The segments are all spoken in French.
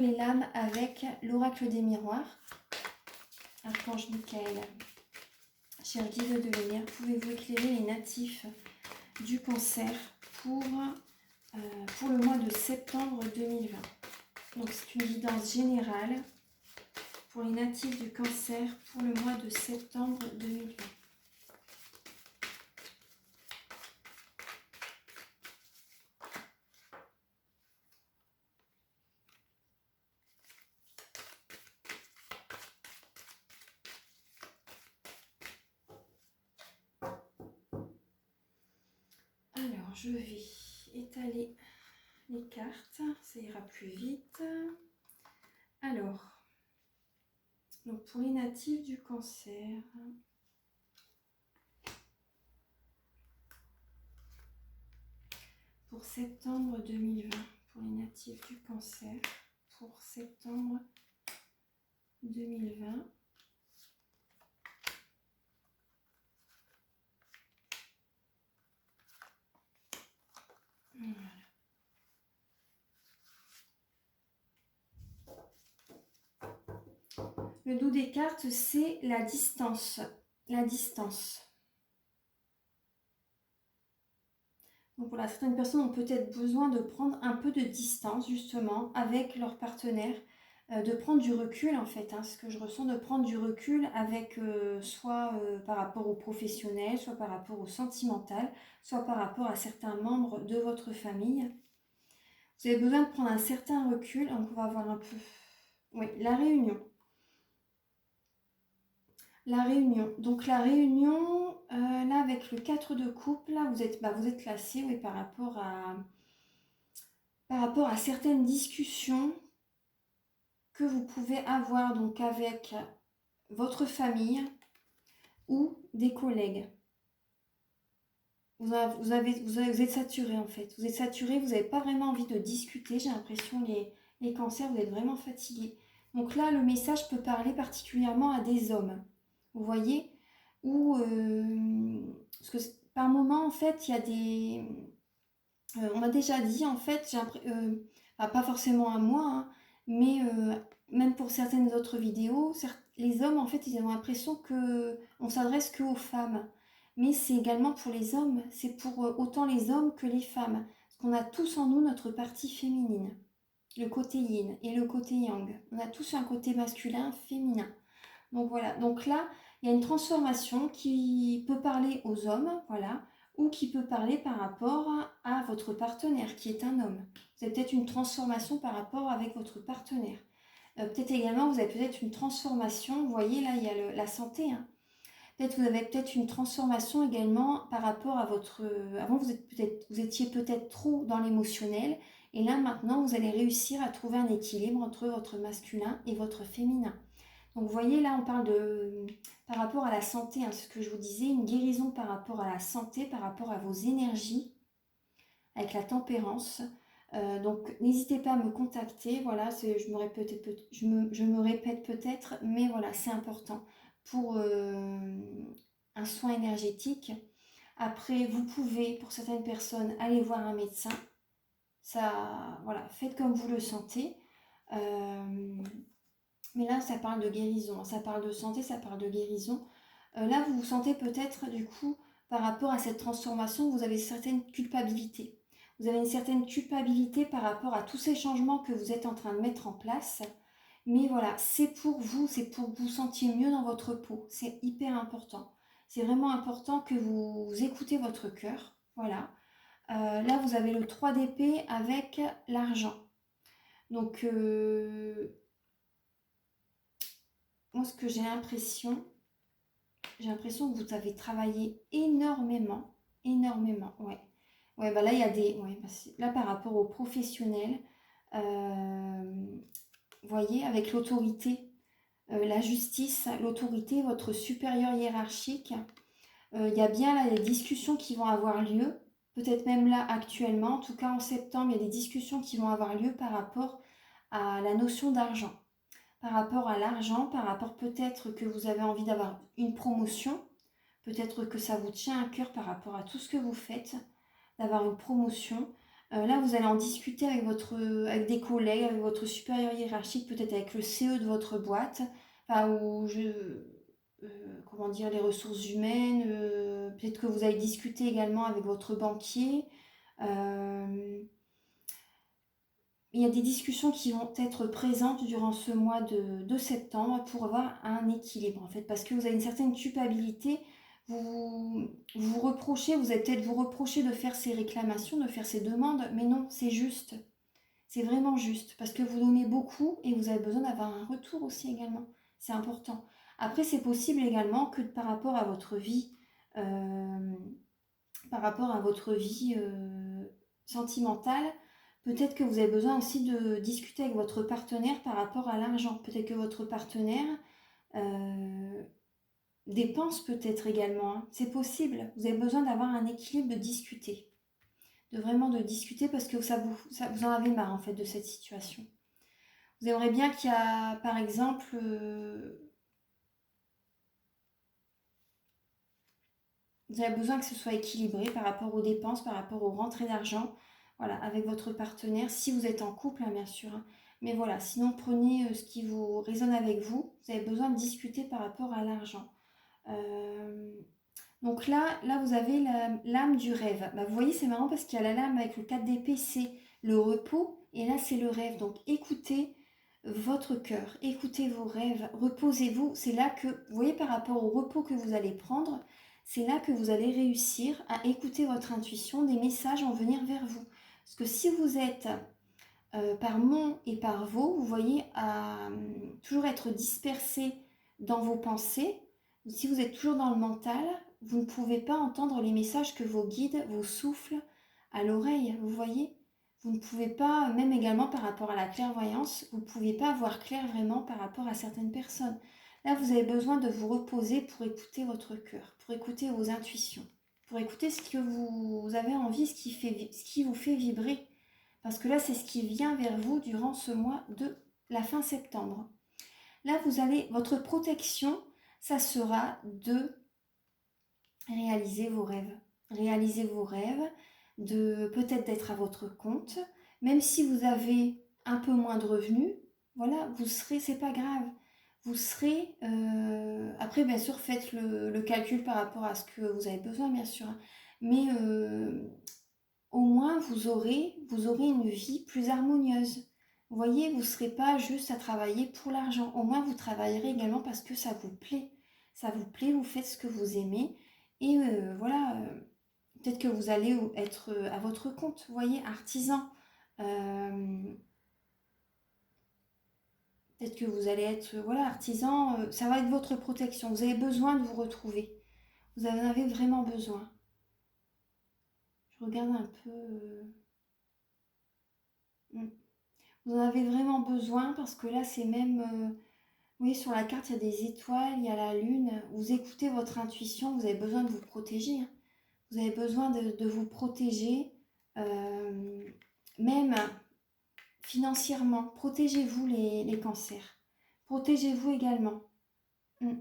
Les lames avec l'oracle des miroirs. Archange Michael, cher guide de lumière, pouvez-vous éclairer les natifs du Cancer pour le mois de septembre 2020? Donc c'est une guidance générale pour les natifs du Cancer pour le mois de septembre 2020. Alors, je vais étaler les cartes, ça ira plus vite. Alors, donc pour les natifs du Cancer, pour septembre 2020, pour les natifs du Cancer, pour septembre 2020. Voilà. Le dos des cartes, c'est la distance. La distance. Donc voilà, certaines personnes ont peut-être besoin de prendre un peu de distance justement avec leur partenaire, de prendre du recul en fait, ce que je ressens, de prendre du recul avec soit par rapport au professionnel, soit par rapport au sentimental, soit par rapport à certains membres de votre famille. Vous avez besoin de prendre un certain recul, donc on va voir un peu. Oui, la réunion. La réunion. Donc la réunion, là avec le 4 de coupe, là vous êtes classé, oui, par rapport à certaines discussions que vous pouvez avoir donc avec votre famille ou des collègues. Vous êtes saturé en fait. Vous êtes saturé, vous n'avez pas vraiment envie de discuter. J'ai l'impression les cancers, vous êtes vraiment fatigués. Donc là, le message peut parler particulièrement à des hommes. Vous voyez? Ou parce que par moment, en fait, il y a des... on m'a déjà dit, en fait, pas forcément à moi, mais même pour certaines autres vidéos, les hommes, en fait, ils ont l'impression qu'on s'adresse qu'aux femmes. Mais c'est également pour les hommes, c'est pour autant les hommes que les femmes. Parce qu'on a tous en nous notre partie féminine, le côté yin et le côté yang. On a tous un côté masculin, féminin. Donc voilà, donc là, il y a une transformation qui peut parler aux hommes, voilà, ou qui peut parler par rapport à votre partenaire, qui est un homme. Vous avez peut-être une transformation par rapport avec votre partenaire. Peut-être également, vous avez peut-être une transformation, vous voyez, là, il y a la santé. Peut-être vous avez peut-être une transformation également par rapport à votre... Avant, vous étiez peut-être trop dans l'émotionnel, et là, maintenant, vous allez réussir à trouver un équilibre entre votre masculin et votre féminin. Donc vous voyez, là on parle par rapport à la santé, ce que je vous disais, une guérison par rapport à la santé, par rapport à vos énergies, avec la tempérance. Donc n'hésitez pas à me contacter, voilà, je me répète peut-être, mais voilà, c'est important pour un soin énergétique. Après, vous pouvez, pour certaines personnes, aller voir un médecin. Ça, voilà, faites comme vous le sentez. Mais là, ça parle de guérison, ça parle de santé, ça parle de guérison. Là, vous vous sentez peut-être, du coup, par rapport à cette transformation, vous avez une certaine culpabilité. Vous avez une certaine culpabilité par rapport à tous ces changements que vous êtes en train de mettre en place. Mais voilà, c'est pour vous, c'est pour que vous sentiez mieux dans votre peau. C'est hyper important. C'est vraiment important que vous écoutez votre cœur. Voilà. Là, vous avez le 3 d'épée avec l'argent. Donc, moi, ce que j'ai l'impression que vous avez travaillé énormément, ouais. Ouais, bah là, il y a des... Ouais, bah là, par rapport aux professionnels, vous voyez, avec l'autorité, la justice, l'autorité, votre supérieur hiérarchique, il y a bien là des discussions qui vont avoir lieu, peut-être même là actuellement, en tout cas en septembre, il y a des discussions qui vont avoir lieu par rapport à la notion d'argent. Par rapport à l'argent, par rapport peut-être que vous avez envie d'avoir une promotion, peut-être que ça vous tient à cœur par rapport à tout ce que vous faites, d'avoir une promotion. Là, vous allez en discuter avec des collègues, avec votre supérieur hiérarchique, peut-être avec le CE de votre boîte, enfin, comment dire, les ressources humaines, peut-être que vous allez discuter également avec votre banquier. Euh, il y a des discussions qui vont être présentes durant ce mois de septembre pour avoir un équilibre en fait, parce que vous avez une certaine culpabilité, vous reprochez, vous allez peut-être vous reprocher de faire ces réclamations, de faire ces demandes, mais non, c'est juste, c'est vraiment juste, parce que vous donnez beaucoup et vous avez besoin d'avoir un retour aussi également, c'est important. Après, c'est possible également que euh, par rapport à votre vie sentimentale, peut-être que vous avez besoin aussi de discuter avec votre partenaire par rapport à l'argent. Peut-être que votre partenaire euh, dépense peut-être également, hein. C'est possible. Vous avez besoin d'avoir un équilibre, de discuter. De vraiment de discuter parce que vous en avez marre en fait de cette situation. Vous aimeriez bien qu'il y a, par exemple, vous avez besoin que ce soit équilibré par rapport aux dépenses, par rapport aux rentrées d'argent, voilà, avec votre partenaire, si vous êtes en couple, hein, bien sûr, hein. Mais voilà, sinon prenez ce qui vous résonne avec vous. Vous avez besoin de discuter par rapport à l'argent. Euh, donc là, vous avez l'âme du rêve. Bah, vous voyez, c'est marrant parce qu'il y a la lame avec le 4 d'épée, c'est le repos, et là, c'est le rêve. Donc écoutez votre cœur, écoutez vos rêves, reposez-vous. C'est là que, vous voyez, par rapport au repos que vous allez prendre, c'est là que vous allez réussir à écouter votre intuition, des messages vont venir vers vous. Parce que si vous êtes par mon et par vos, vous voyez, à toujours être dispersé dans vos pensées, si vous êtes toujours dans le mental, vous ne pouvez pas entendre les messages que vos guides vous soufflent à l'oreille, vous voyez. Vous ne pouvez pas, même également par rapport à la clairvoyance, vous ne pouvez pas voir clair vraiment par rapport à certaines personnes. Là, vous avez besoin de vous reposer pour écouter votre cœur, pour écouter vos intuitions, pour écouter ce que vous avez envie, ce qui vous fait vibrer. Parce que là, c'est ce qui vient vers vous durant ce mois de la fin septembre. Là, votre protection, ça sera de réaliser vos rêves. Réaliser vos rêves, de peut-être d'être à votre compte, même si vous avez un peu moins de revenus, voilà, vous serez, c'est pas grave. Vous serez, après bien sûr faites le calcul par rapport à ce que vous avez besoin bien sûr, hein. Mais au moins vous aurez une vie plus harmonieuse. Vous voyez, vous ne serez pas juste à travailler pour l'argent. Au moins, vous travaillerez également parce que ça vous plaît. Ça vous plaît, vous faites ce que vous aimez. Et voilà, peut-être que vous allez être à votre compte, vous voyez, artisan. Euh, peut-être que vous allez être, voilà, artisan. Ça va être votre protection. Vous avez besoin de vous retrouver. Vous en avez vraiment besoin. Je regarde un peu. Vous en avez vraiment besoin parce que là, c'est même, oui, sur la carte, il y a des étoiles, il y a la lune. Vous écoutez votre intuition, vous avez besoin de vous protéger, hein. Vous avez besoin de vous protéger, euh, même financièrement. Protégez-vous les cancers. Protégez-vous également. Mm.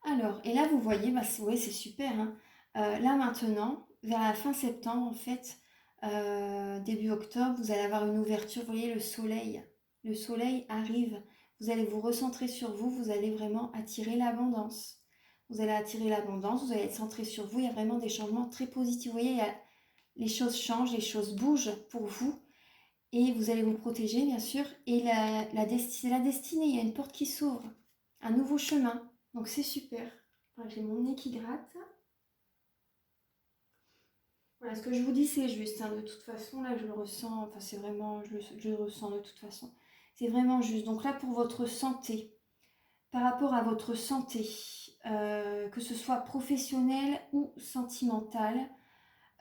Alors, et là, vous voyez, bah, ouais, c'est super, hein. Là, maintenant, vers la fin septembre, en fait, début octobre, vous allez avoir une ouverture. Vous voyez, le soleil. Le soleil arrive. Vous allez vous recentrer sur vous. Vous allez vraiment attirer l'abondance. Vous allez attirer l'abondance. Vous allez être centré sur vous. Il y a vraiment des changements très positifs. Vous voyez, les choses changent, les choses bougent pour vous. Et vous allez vous protéger, bien sûr. Et c'est la destinée. Il y a une porte qui s'ouvre. Un nouveau chemin. Donc c'est super. Voilà, j'ai mon nez qui gratte. Voilà, ce que je vous dis, c'est juste, hein. De toute façon, là, je le ressens. Enfin, c'est vraiment, je le ressens de toute façon. C'est vraiment juste. Donc là, pour votre santé, par rapport à votre santé, que ce soit professionnelle ou sentimentale,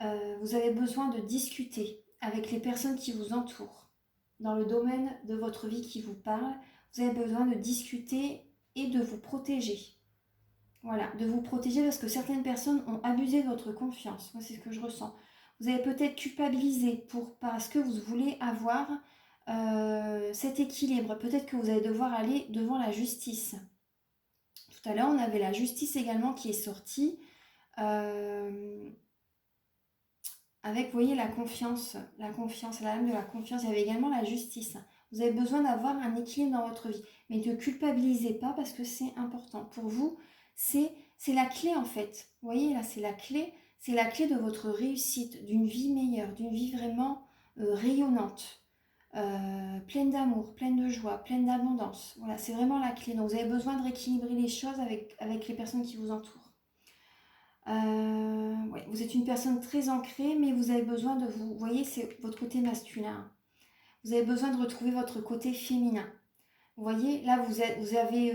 vous avez besoin de discuter avec les personnes qui vous entourent. Dans le domaine de votre vie qui vous parle, vous avez besoin de discuter et de vous protéger. Voilà, de vous protéger parce que certaines personnes ont abusé de votre confiance. Moi, c'est ce que je ressens. Vous avez peut-être culpabilisé parce que vous voulez avoir cet équilibre. Peut-être que vous allez devoir aller devant la justice. Tout à l'heure, on avait la justice également qui est sortie. Euh, avec, vous voyez, la confiance, la lame de la confiance. Il y avait également la justice. Vous avez besoin d'avoir un équilibre dans votre vie. Mais ne culpabilisez pas parce que c'est important. Pour vous, c'est la clé en fait. Vous voyez, là, c'est la clé. C'est la clé de votre réussite, d'une vie meilleure, d'une vie vraiment rayonnante, pleine d'amour, pleine de joie, pleine d'abondance. Voilà, c'est vraiment la clé. Donc, vous avez besoin de rééquilibrer les choses avec les personnes qui vous entourent. Ouais, vous êtes une personne très ancrée, mais vous avez besoin de vous voyez, c'est votre côté masculin. Vous avez besoin de retrouver votre côté féminin. Vous voyez, là, vous avez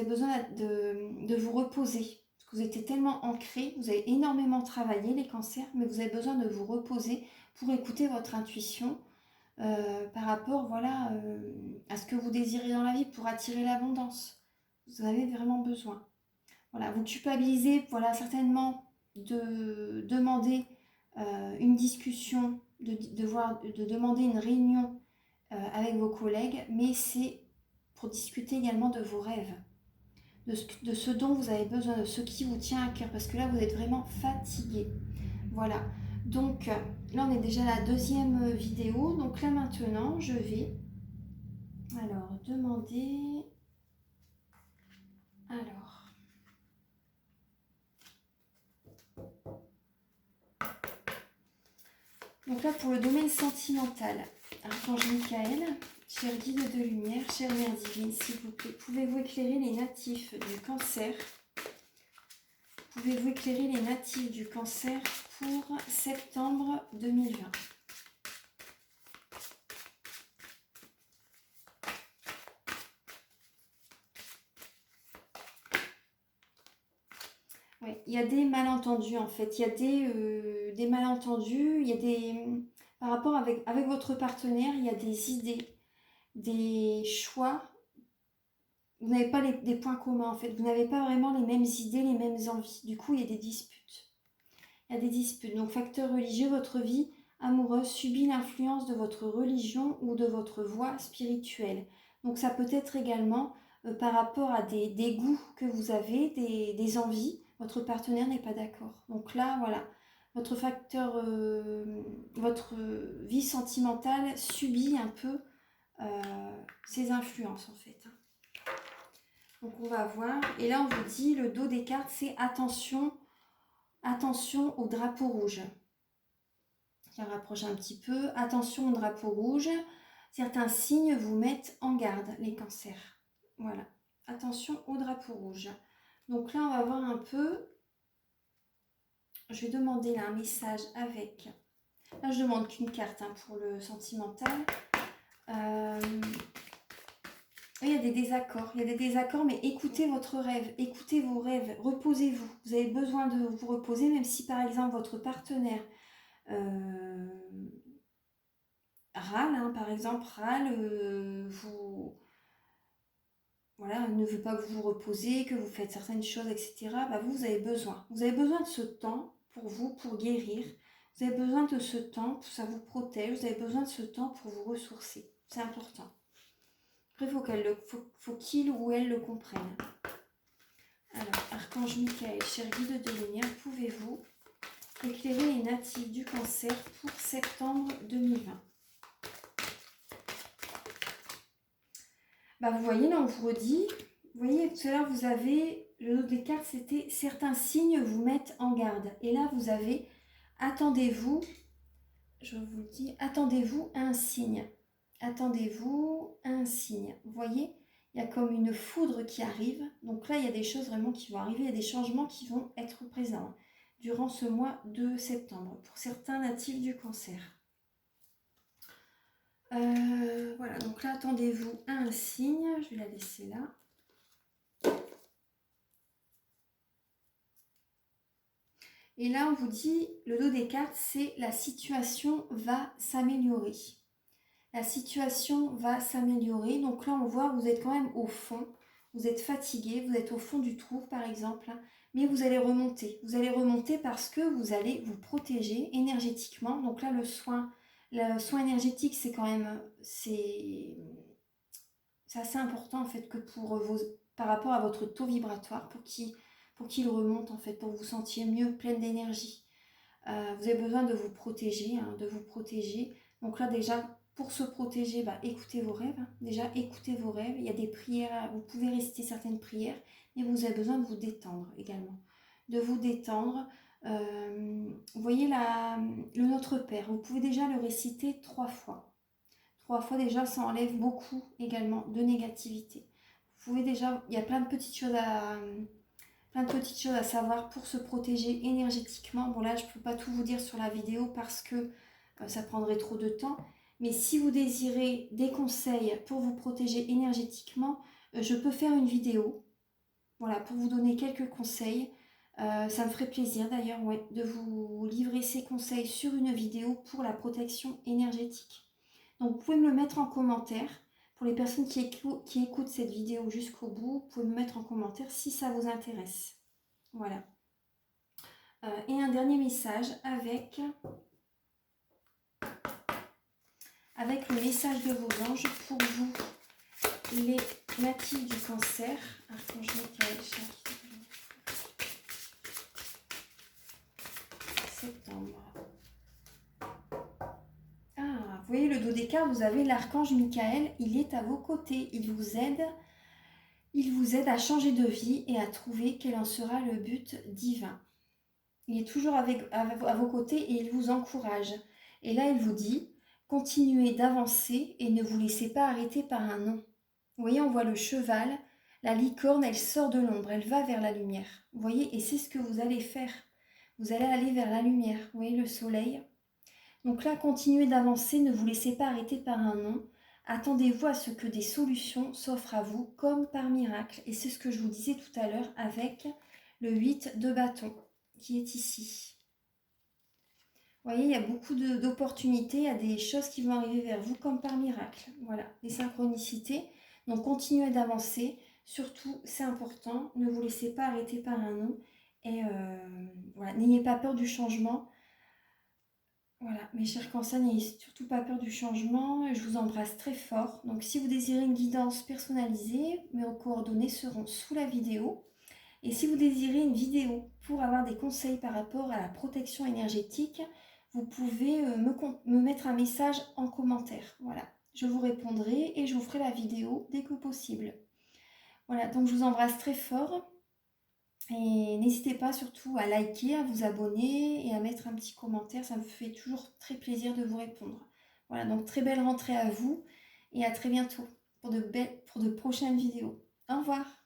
besoin de vous reposer. Parce que vous étiez tellement ancré, vous avez énormément travaillé, les cancers, mais vous avez besoin de vous reposer pour écouter votre intuition par rapport voilà, à ce que vous désirez dans la vie, pour attirer l'abondance. Vous en avez vraiment besoin. Voilà, vous culpabilisez, voilà, certainement de demander une discussion, de demander une réunion avec vos collègues, mais c'est pour discuter également de vos rêves, de ce dont vous avez besoin, de ce qui vous tient à cœur, parce que là, vous êtes vraiment fatigué. Voilà, donc là, on est déjà à la deuxième vidéo. Donc là, maintenant, je vais alors demander... Alors... Donc là, pour le domaine sentimental, Archange Michael, cher guide de lumière, chère mère divine, s'il vous plaît, pouvez-vous éclairer les natifs du cancer? Pouvez-vous éclairer les natifs du cancer pour septembre 2020? Oui, il y a des malentendus en fait, il y a des malentendus, il y a des... Par rapport avec votre partenaire, il y a des idées, des choix. Vous n'avez pas des points communs en fait, vous n'avez pas vraiment les mêmes idées, les mêmes envies. Du coup, il y a des disputes. Il y a des disputes. Donc, facteur religieux, votre vie amoureuse subit l'influence de votre religion ou de votre voie spirituelle. Donc, ça peut être également par rapport à des goûts que vous avez, des envies. Votre partenaire n'est pas d'accord. Donc là, voilà, votre facteur, votre vie sentimentale subit un peu ces influences en fait. Donc on va voir. Et là, on vous dit, le dos des cartes, c'est attention, attention au drapeau rouge. Je rapproche un petit peu. Attention au drapeau rouge. Certains signes vous mettent en garde, les cancers. Voilà. Attention au drapeau rouge. Donc là, on va voir un peu. Je vais demander là un message avec... Là, je demande qu'une carte pour le sentimental. Il y a des désaccords, mais écoutez votre rêve, écoutez vos rêves, reposez-vous. Vous avez besoin de vous reposer, même si par exemple votre partenaire râle, par exemple, voilà, ne veut pas que vous vous reposez, que vous faites certaines choses, etc. Bah vous avez besoin. Vous avez besoin de ce temps pour vous, pour guérir. Vous avez besoin de ce temps, ça vous protège. Vous avez besoin de ce temps pour vous ressourcer. C'est important. Après, faut qu'il ou elle le comprenne. Alors, Archange Michael, cher guide de lumière, pouvez-vous éclairer les natifs du cancer pour septembre 2020? Bah, vous voyez, là, on vous redit, vous voyez, tout à l'heure, vous avez, le lot des cartes, c'était certains signes vous mettent en garde. Et là, vous avez, attendez-vous, je vous le dis, attendez-vous à un signe. Attendez-vous à un signe. Vous voyez, il y a comme une foudre qui arrive. Donc là, il y a des choses vraiment qui vont arriver. Il y a des changements qui vont être présents durant ce mois de septembre pour certains natifs du cancer. Voilà, donc là, attendez-vous à un signe. Je vais la laisser là. Et là, on vous dit, le dos des cartes, c'est la situation va s'améliorer. La situation va s'améliorer. Donc là, on voit que vous êtes quand même au fond. Vous êtes fatigué, vous êtes au fond du trou, par exemple. Mais vous allez remonter. Vous allez remonter parce que vous allez vous protéger énergétiquement. Donc là, le soin énergétique, c'est quand même... C'est assez important, en fait, que par rapport à votre taux vibratoire, pour qu'il remonte, en fait, pour que vous sentiez mieux, pleine d'énergie. Vous avez besoin de vous protéger, hein, de vous protéger. Donc là déjà, pour se protéger, écoutez vos rêves. Hein. Déjà, écoutez vos rêves. Il y a des prières, vous pouvez réciter certaines prières, mais vous avez besoin de vous détendre également. De vous détendre. Vous voyez le Notre Père, vous pouvez déjà le réciter 3 fois. 3 fois déjà, ça enlève beaucoup également de négativité. Vous pouvez déjà, il y a plein de petites choses à savoir pour se protéger énergétiquement. Bon là, je ne peux pas tout vous dire sur la vidéo parce que ça prendrait trop de temps. Mais si vous désirez des conseils pour vous protéger énergétiquement, je peux faire une vidéo. Voilà, pour vous donner quelques conseils. Ça me ferait plaisir d'ailleurs de vous livrer ces conseils sur une vidéo pour la protection énergétique. Donc vous pouvez me le mettre en commentaire. Pour les personnes qui écoutent cette vidéo jusqu'au bout, vous pouvez me mettre en commentaire si ça vous intéresse. Voilà. Et un dernier message avec le message de vos anges pour vous, les natifs du Cancer. Archange Michael, septembre. Vous voyez le dos des cartes, vous avez l'archange Michael, il est à vos côtés, il vous aide à changer de vie et à trouver quel en sera le but divin. Il est toujours à vos côtés et il vous encourage. Et là, il vous dit, continuez d'avancer et ne vous laissez pas arrêter par un non. Vous voyez, on voit le cheval, la licorne, elle sort de l'ombre, elle va vers la lumière. Vous voyez, et c'est ce que vous allez faire. Vous allez aller vers la lumière. Vous voyez le soleil. Donc là, continuez d'avancer, ne vous laissez pas arrêter par un non. Attendez-vous à ce que des solutions s'offrent à vous comme par miracle. Et c'est ce que je vous disais tout à l'heure avec le 8 de bâton qui est ici. Vous voyez, il y a beaucoup d'opportunités, il y a des choses qui vont arriver vers vous comme par miracle. Voilà, des synchronicités. Donc continuez d'avancer. Surtout, c'est important, ne vous laissez pas arrêter par un non. Et voilà, n'ayez pas peur du changement. Voilà, mes chers cancers, n'ayez surtout pas peur du changement. Je vous embrasse très fort. Donc si vous désirez une guidance personnalisée, mes coordonnées seront sous la vidéo. Et si vous désirez une vidéo pour avoir des conseils par rapport à la protection énergétique, vous pouvez me mettre un message en commentaire. Voilà, je vous répondrai et je vous ferai la vidéo dès que possible. Voilà, donc je vous embrasse très fort. Et n'hésitez pas surtout à liker, à vous abonner et à mettre un petit commentaire. Ça me fait toujours très plaisir de vous répondre. Voilà, donc très belle rentrée à vous et à très bientôt pour de prochaines vidéos. Au revoir.